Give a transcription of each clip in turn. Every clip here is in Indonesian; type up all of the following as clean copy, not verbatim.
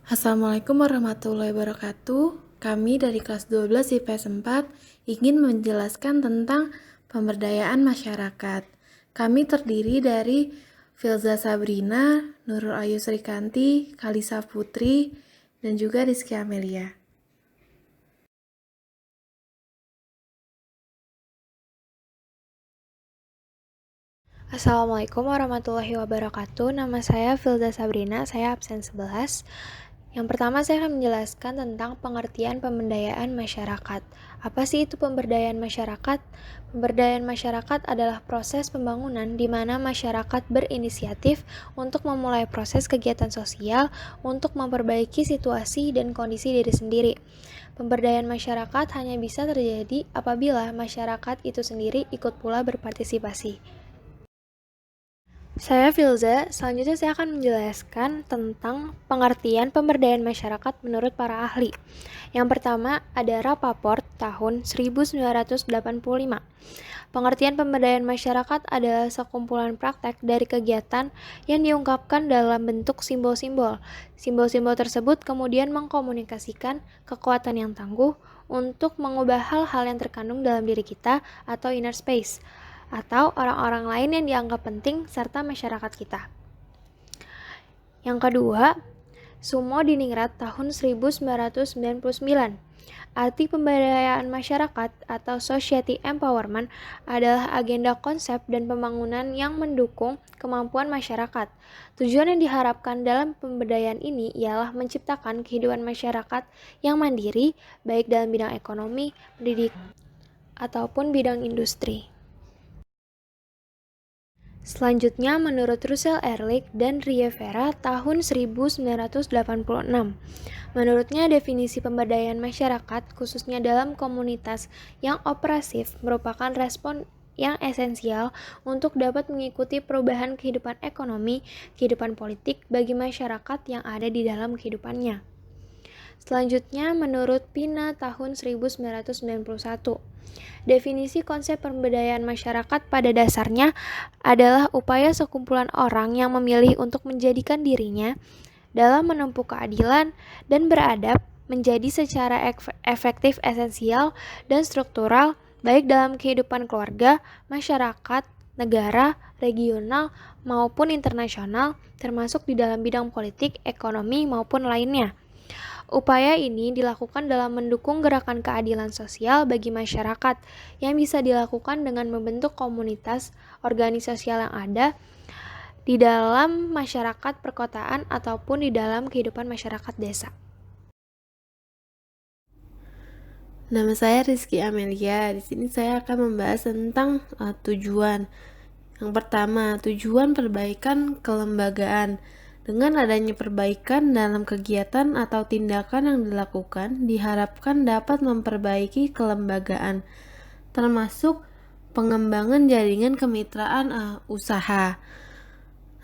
Assalamualaikum warahmatullahi wabarakatuh. Kami dari kelas 12 IPS 4 ingin menjelaskan tentang pemberdayaan masyarakat. Kami terdiri dari Filza Sabrina, Nurul Ayu Srikanti, Kalisa Putri, dan juga Rizky Amelia. Assalamualaikum warahmatullahi wabarakatuh. Nama saya Filza Sabrina, saya absen 11. Yang pertama saya akan menjelaskan tentang pengertian pemberdayaan masyarakat. Apa sih itu pemberdayaan masyarakat? Pemberdayaan masyarakat adalah proses pembangunan di mana masyarakat berinisiatif untuk memulai proses kegiatan sosial untuk memperbaiki situasi dan kondisi diri sendiri. Pemberdayaan masyarakat hanya bisa terjadi apabila masyarakat itu sendiri ikut pula berpartisipasi. Saya Filza, selanjutnya saya akan menjelaskan tentang pengertian pemberdayaan masyarakat menurut para ahli. Yang pertama ada Rapaport tahun 1985. Pengertian pemberdayaan masyarakat adalah sekumpulan praktek dari kegiatan yang diungkapkan dalam bentuk simbol-simbol. Simbol-simbol tersebut kemudian mengkomunikasikan kekuatan yang tangguh untuk mengubah hal-hal yang terkandung dalam diri kita atau inner space, atau orang-orang lain yang dianggap penting serta masyarakat kita. Yang kedua, Sumo Diningrat tahun 1999. Arti pemberdayaan masyarakat atau society empowerment adalah agenda konsep dan pembangunan yang mendukung kemampuan masyarakat. Tujuan yang diharapkan dalam pemberdayaan ini ialah menciptakan kehidupan masyarakat yang mandiri, baik dalam bidang ekonomi, pendidikan, ataupun bidang industri. Selanjutnya menurut Russell Ehrlich dan Rievera tahun 1986. Menurutnya definisi pemberdayaan masyarakat khususnya dalam komunitas yang opresif merupakan respon yang esensial untuk dapat mengikuti perubahan kehidupan ekonomi, kehidupan politik bagi masyarakat yang ada di dalam kehidupannya. Selanjutnya menurut Pina tahun 1991. Definisi konsep pemberdayaan masyarakat pada dasarnya adalah upaya sekumpulan orang yang memilih untuk menjadikan dirinya dalam menempuh keadilan dan beradab menjadi secara efektif esensial dan struktural baik dalam kehidupan keluarga, masyarakat, negara, regional, maupun internasional, termasuk di dalam bidang politik, ekonomi, maupun lainnya. Upaya ini dilakukan dalam mendukung gerakan keadilan sosial bagi masyarakat yang bisa dilakukan dengan membentuk komunitas organisasi yang ada di dalam masyarakat perkotaan ataupun di dalam kehidupan masyarakat desa. Nama saya Rizky Amelia. Di sini saya akan membahas tentang tujuan. Yang pertama, tujuan perbaikan kelembagaan. Dengan adanya perbaikan dalam kegiatan atau tindakan yang dilakukan, diharapkan dapat memperbaiki kelembagaan, termasuk pengembangan jaringan kemitraan usaha.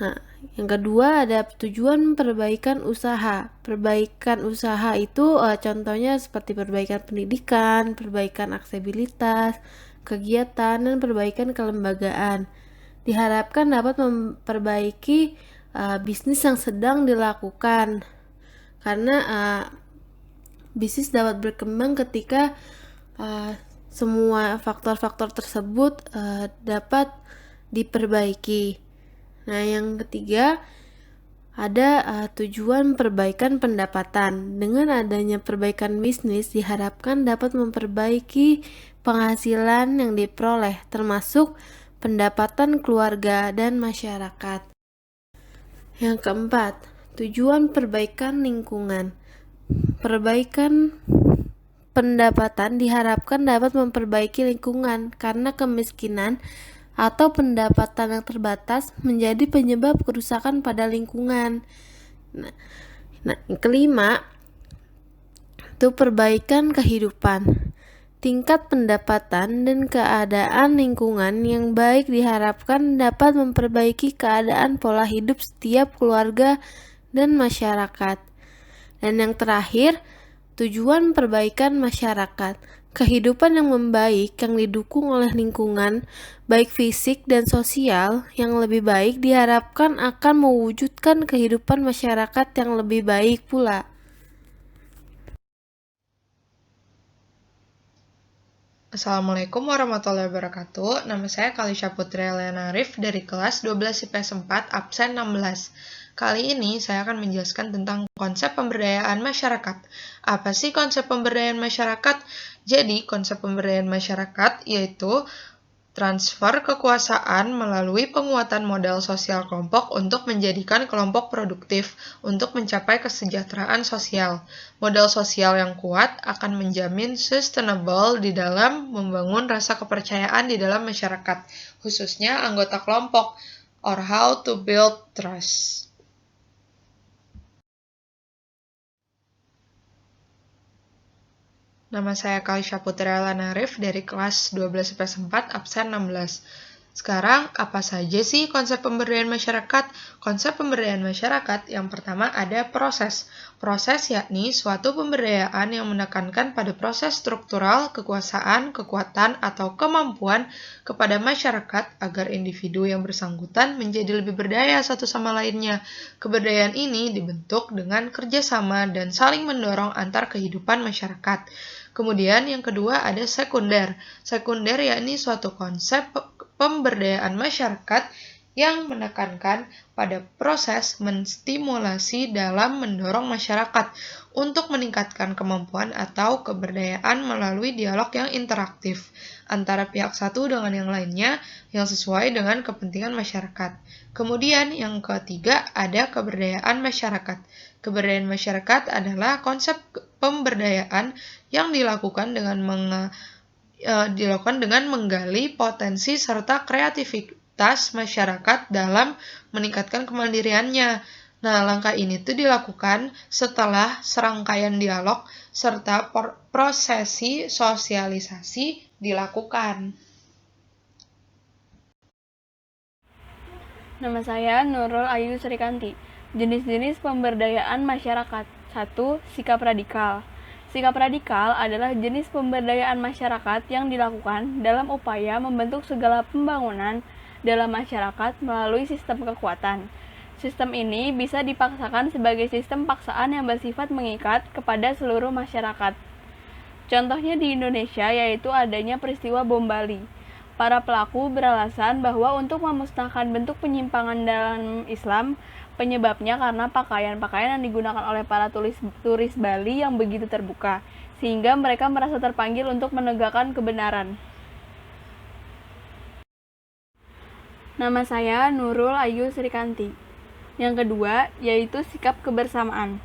Nah, yang kedua ada tujuan perbaikan usaha. Perbaikan usaha itu contohnya seperti perbaikan pendidikan, perbaikan aksesibilitas, kegiatan, dan perbaikan kelembagaan. Diharapkan dapat memperbaiki bisnis yang sedang dilakukan, karena bisnis dapat berkembang ketika semua faktor-faktor tersebut dapat diperbaiki. Nah, yang ketiga ada tujuan perbaikan pendapatan. Dengan adanya perbaikan bisnis diharapkan dapat memperbaiki penghasilan yang diperoleh, termasuk pendapatan keluarga dan masyarakat. Yang keempat, tujuan perbaikan lingkungan. Perbaikan pendapatan diharapkan dapat memperbaiki lingkungan karena kemiskinan atau pendapatan yang terbatas menjadi penyebab kerusakan pada lingkungan. Nah, yang kelima itu perbaikan kehidupan. Tingkat pendapatan dan keadaan lingkungan yang baik diharapkan dapat memperbaiki keadaan pola hidup setiap keluarga dan masyarakat. Dan yang terakhir, tujuan perbaikan masyarakat. Kehidupan yang membaik yang didukung oleh lingkungan, baik fisik dan sosial, yang lebih baik diharapkan akan mewujudkan kehidupan masyarakat yang lebih baik pula. Assalamualaikum warahmatullahi wabarakatuh. Nama saya Kalisha Putri Eliana Arif dari kelas 12 IPS 4 absen 16. Kali ini saya akan menjelaskan tentang konsep pemberdayaan masyarakat. Apa sih konsep pemberdayaan masyarakat? Jadi, konsep pemberdayaan masyarakat yaitu transfer kekuasaan melalui penguatan modal sosial kelompok untuk menjadikan kelompok produktif untuk mencapai kesejahteraan sosial. Modal sosial yang kuat akan menjamin sustainable di dalam membangun rasa kepercayaan di dalam masyarakat, khususnya anggota kelompok, or how to build trust. Nama saya Kalisha Putri Eliana Arif dari kelas 12 IPS 4 absen 16. Sekarang, apa saja sih konsep pemberdayaan masyarakat? Konsep pemberdayaan masyarakat yang pertama ada proses. Proses yakni suatu pemberdayaan yang menekankan pada proses struktural, kekuasaan, kekuatan, atau kemampuan kepada masyarakat agar individu yang bersangkutan menjadi lebih berdaya satu sama lainnya. Keberdayaan ini dibentuk dengan kerjasama dan saling mendorong antar kehidupan masyarakat. Kemudian yang kedua ada sekunder. Sekunder yakni suatu konsep pemberdayaan masyarakat yang menekankan pada proses menstimulasi dalam mendorong masyarakat untuk meningkatkan kemampuan atau keberdayaan melalui dialog yang interaktif antara pihak satu dengan yang lainnya yang sesuai dengan kepentingan masyarakat. Kemudian yang ketiga ada keberdayaan masyarakat. Keberdayaan masyarakat adalah konsep pemberdayaan yang dilakukan dengan menggali potensi serta kreativitas masyarakat dalam meningkatkan kemandiriannya. Nah, langkah ini tuh dilakukan setelah serangkaian dialog serta prosesi sosialisasi dilakukan. Nama saya Nurul Ayu Srikanti. Jenis-jenis pemberdayaan masyarakat. 1. Sikap radikal. Sikap radikal adalah jenis pemberdayaan masyarakat yang dilakukan dalam upaya membentuk segala pembangunan dalam masyarakat melalui sistem kekuatan. Sistem ini bisa dipaksakan sebagai sistem paksaan yang bersifat mengikat kepada seluruh masyarakat. Contohnya di Indonesia yaitu adanya peristiwa bom Bali. Para pelaku beralasan bahwa untuk memusnahkan bentuk penyimpangan dalam Islam, penyebabnya karena pakaian-pakaian yang digunakan oleh para turis Bali yang begitu terbuka, sehingga mereka merasa terpanggil untuk menegakkan kebenaran. Nama saya Nurul Ayu Srikanti. Yang kedua, yaitu sikap kebersamaan.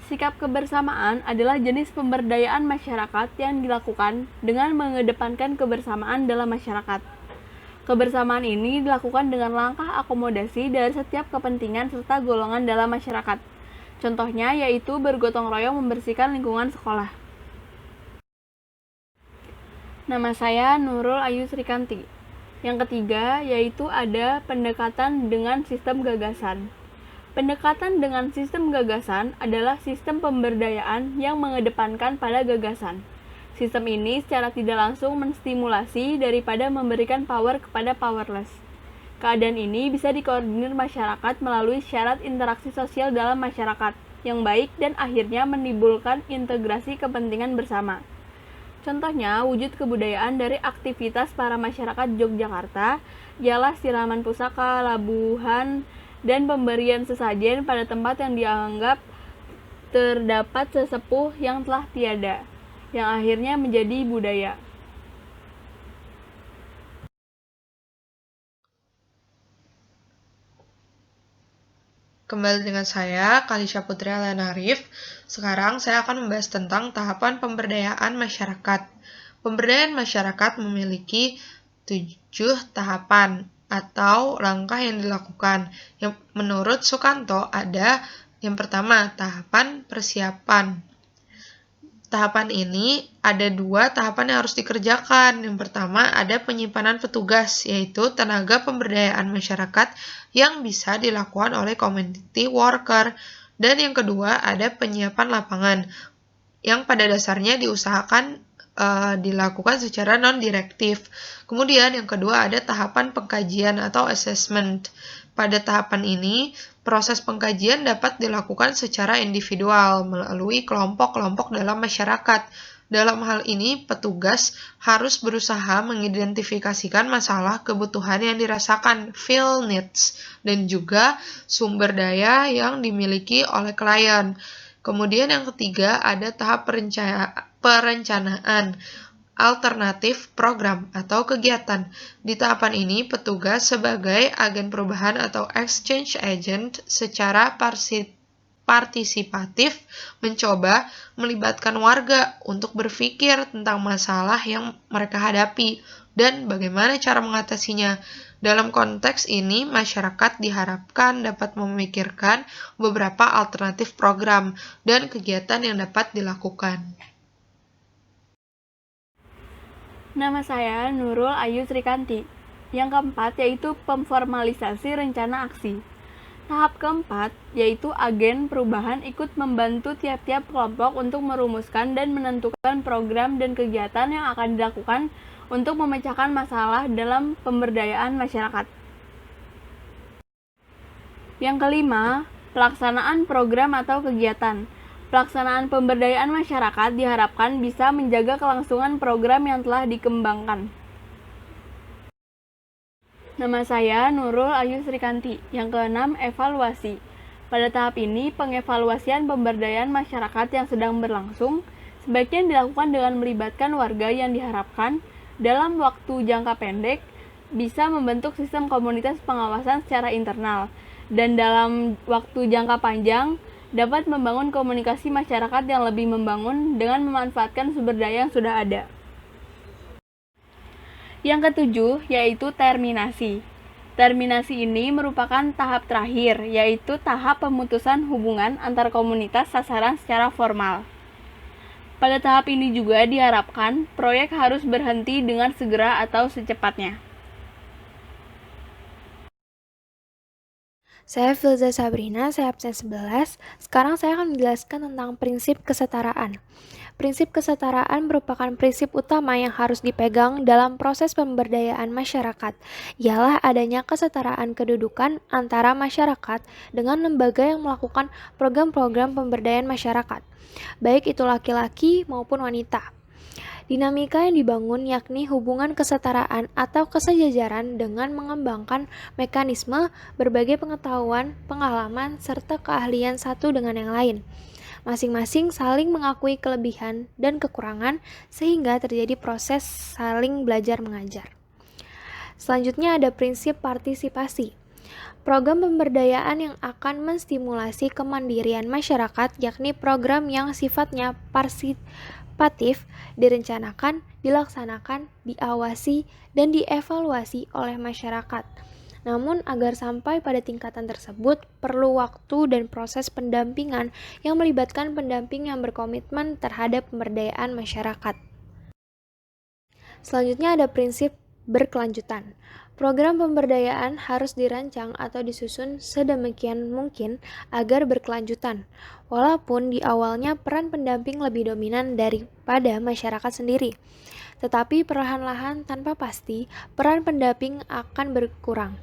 Sikap kebersamaan adalah jenis pemberdayaan masyarakat yang dilakukan dengan mengedepankan kebersamaan dalam masyarakat. Kebersamaan ini dilakukan dengan langkah akomodasi dari setiap kepentingan serta golongan dalam masyarakat. Contohnya yaitu bergotong royong membersihkan lingkungan sekolah. Nama saya Nurul Ayu Srikanti. Yang ketiga yaitu ada pendekatan dengan sistem gagasan. Pendekatan dengan sistem gagasan adalah sistem pemberdayaan yang mengedepankan pada gagasan. Sistem ini secara tidak langsung menstimulasi daripada memberikan power kepada powerless. Keadaan ini bisa dikoordinir masyarakat melalui syarat interaksi sosial dalam masyarakat yang baik dan akhirnya menimbulkan integrasi kepentingan bersama. Contohnya, wujud kebudayaan dari aktivitas para masyarakat Yogyakarta ialah siraman pusaka, labuhan, dan pemberian sesajen pada tempat yang dianggap terdapat sesepuh yang telah tiada, yang akhirnya menjadi budaya. Kembali dengan saya, Kalisha Putri Eliana Arif. Sekarang saya akan membahas tentang tahapan pemberdayaan masyarakat. Pemberdayaan masyarakat memiliki 7 tahapan atau langkah yang dilakukan. Yang menurut Sukanto ada yang pertama, tahapan persiapan. Tahapan ini ada 2 tahapan yang harus dikerjakan. Yang pertama ada penyimpanan petugas, yaitu tenaga pemberdayaan masyarakat yang bisa dilakukan oleh community worker. Dan yang kedua ada penyiapan lapangan, yang pada dasarnya diusahakan dilakukan secara non-direktif. Kemudian yang kedua ada tahapan pengkajian atau assessment. Pada tahapan ini, proses pengkajian dapat dilakukan secara individual melalui kelompok-kelompok dalam masyarakat. Dalam hal ini, petugas harus berusaha mengidentifikasikan masalah kebutuhan yang dirasakan, feel needs, dan juga sumber daya yang dimiliki oleh klien. Kemudian yang ketiga ada tahap perencanaan alternatif program atau kegiatan. Di tahapan ini, petugas sebagai agen perubahan atau exchange agent secara partisipatif mencoba melibatkan warga untuk berpikir tentang masalah yang mereka hadapi dan bagaimana cara mengatasinya. Dalam konteks ini, masyarakat diharapkan dapat memikirkan beberapa alternatif program dan kegiatan yang dapat dilakukan. Nama saya Nurul Ayu Srikanti. Yang keempat yaitu pemformalisasi rencana aksi. Tahap keempat yaitu agen perubahan ikut membantu tiap-tiap kelompok untuk merumuskan dan menentukan program dan kegiatan yang akan dilakukan untuk memecahkan masalah dalam pemberdayaan masyarakat. Yang kelima, pelaksanaan program atau kegiatan. Pelaksanaan pemberdayaan masyarakat diharapkan bisa menjaga kelangsungan program yang telah dikembangkan. Nama saya Nurul Ayu Srikanti. Yang keenam, evaluasi. Pada tahap ini, pengevaluasian pemberdayaan masyarakat yang sedang berlangsung sebaiknya dilakukan dengan melibatkan warga yang diharapkan dalam waktu jangka pendek bisa membentuk sistem komunitas pengawasan secara internal, dan dalam waktu jangka panjang dapat membangun komunikasi masyarakat yang lebih membangun dengan memanfaatkan sumber daya yang sudah ada. Yang ketujuh, yaitu terminasi. Terminasi ini merupakan tahap terakhir, yaitu tahap pemutusan hubungan antar komunitas sasaran secara formal. Pada tahap ini juga diharapkan proyek harus berhenti dengan segera atau secepatnya. Saya Filza Sabrina, saya absen 11. Sekarang saya akan menjelaskan tentang prinsip kesetaraan. Prinsip kesetaraan merupakan prinsip utama yang harus dipegang dalam proses pemberdayaan masyarakat, ialah adanya kesetaraan kedudukan antara masyarakat dengan lembaga yang melakukan program-program pemberdayaan masyarakat, baik itu laki-laki maupun wanita. Dinamika yang dibangun yakni hubungan kesetaraan atau kesejajaran dengan mengembangkan mekanisme berbagai pengetahuan, pengalaman, serta keahlian satu dengan yang lain. Masing-masing saling mengakui kelebihan dan kekurangan sehingga terjadi proses saling belajar mengajar. Selanjutnya ada prinsip partisipasi. Program pemberdayaan yang akan menstimulasi kemandirian masyarakat yakni program yang sifatnya partisipatif direncanakan, dilaksanakan, diawasi, dan dievaluasi oleh masyarakat. Namun, agar sampai pada tingkatan tersebut, perlu waktu dan proses pendampingan yang melibatkan pendamping yang berkomitmen terhadap pemberdayaan masyarakat. Selanjutnya ada prinsip berkelanjutan. Program pemberdayaan harus dirancang atau disusun sedemikian mungkin agar berkelanjutan, walaupun di awalnya peran pendamping lebih dominan daripada masyarakat sendiri. Tetapi perlahan-lahan tanpa pasti, peran pendamping akan berkurang.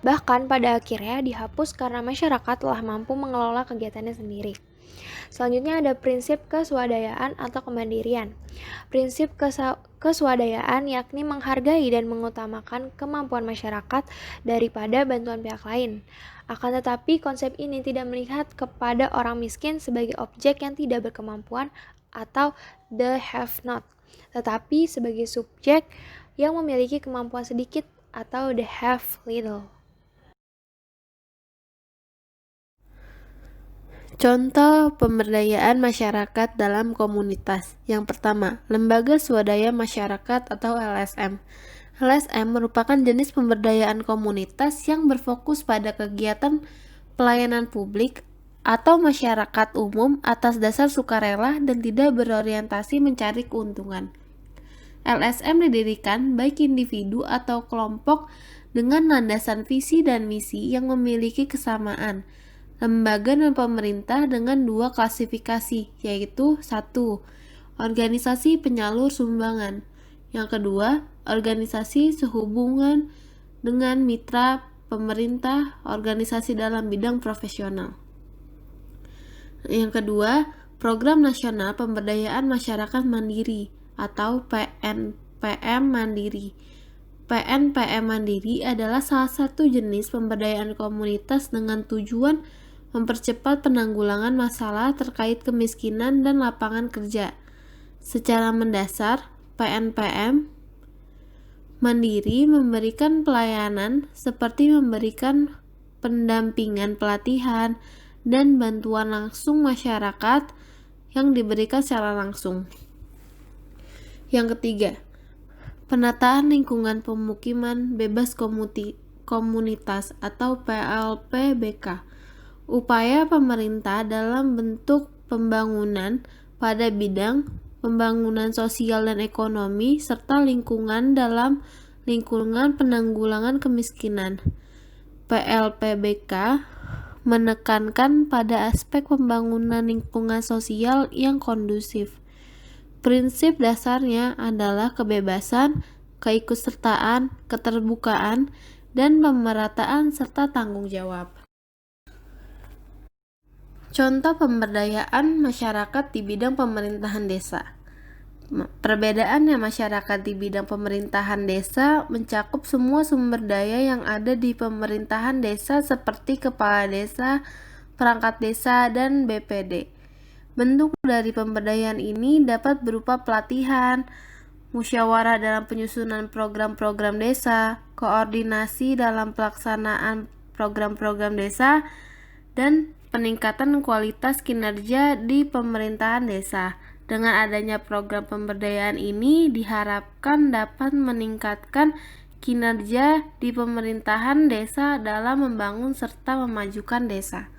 Bahkan pada akhirnya dihapus karena masyarakat telah mampu mengelola kegiatannya sendiri. Selanjutnya ada prinsip keswadayaan atau kemandirian. Prinsip keswadayaan yakni menghargai dan mengutamakan kemampuan masyarakat daripada bantuan pihak lain. Akan tetapi konsep ini tidak melihat kepada orang miskin sebagai objek yang tidak berkemampuan atau the have not, tetapi sebagai subjek yang memiliki kemampuan sedikit atau the have little. Contoh pemberdayaan masyarakat dalam komunitas. Yang pertama, Lembaga Swadaya Masyarakat atau LSM. LSM merupakan jenis pemberdayaan komunitas yang berfokus pada kegiatan pelayanan publik atau masyarakat umum atas dasar sukarela dan tidak berorientasi mencari keuntungan. LSM didirikan baik individu atau kelompok dengan landasan visi dan misi yang memiliki kesamaan. Lembaga dan pemerintah dengan dua klasifikasi, yaitu 1. organisasi penyalur sumbangan. Yang kedua, organisasi sehubungan dengan mitra pemerintah, organisasi dalam bidang profesional. Yang kedua, Program Nasional Pemberdayaan Masyarakat Mandiri atau PNPM Mandiri. PNPM Mandiri adalah salah satu jenis pemberdayaan komunitas dengan tujuan mempercepat penanggulangan masalah terkait kemiskinan dan lapangan kerja. Secara mendasar, PNPM Mandiri memberikan pelayanan seperti memberikan pendampingan pelatihan dan bantuan langsung masyarakat yang diberikan secara langsung. Yang ketiga, penataan lingkungan pemukiman bebas komunitas atau PLPBK. Upaya pemerintah dalam bentuk pembangunan pada bidang pembangunan sosial dan ekonomi serta lingkungan dalam lingkungan penanggulangan kemiskinan. PLPBK menekankan pada aspek pembangunan lingkungan sosial yang kondusif. Prinsip dasarnya adalah kebebasan, keikutsertaan, keterbukaan, dan pemerataan serta tanggung jawab. Contoh pemberdayaan masyarakat di bidang pemerintahan desa. Perbedaannya masyarakat di bidang pemerintahan desa mencakup semua sumber daya yang ada di pemerintahan desa seperti kepala desa, perangkat desa, dan BPD. Bentuk dari pemberdayaan ini dapat berupa pelatihan, musyawarah dalam penyusunan program-program desa, koordinasi dalam pelaksanaan program-program desa, dan peningkatan kualitas kinerja di pemerintahan desa. Dengan adanya program pemberdayaan ini diharapkan dapat meningkatkan kinerja di pemerintahan desa dalam membangun serta memajukan desa.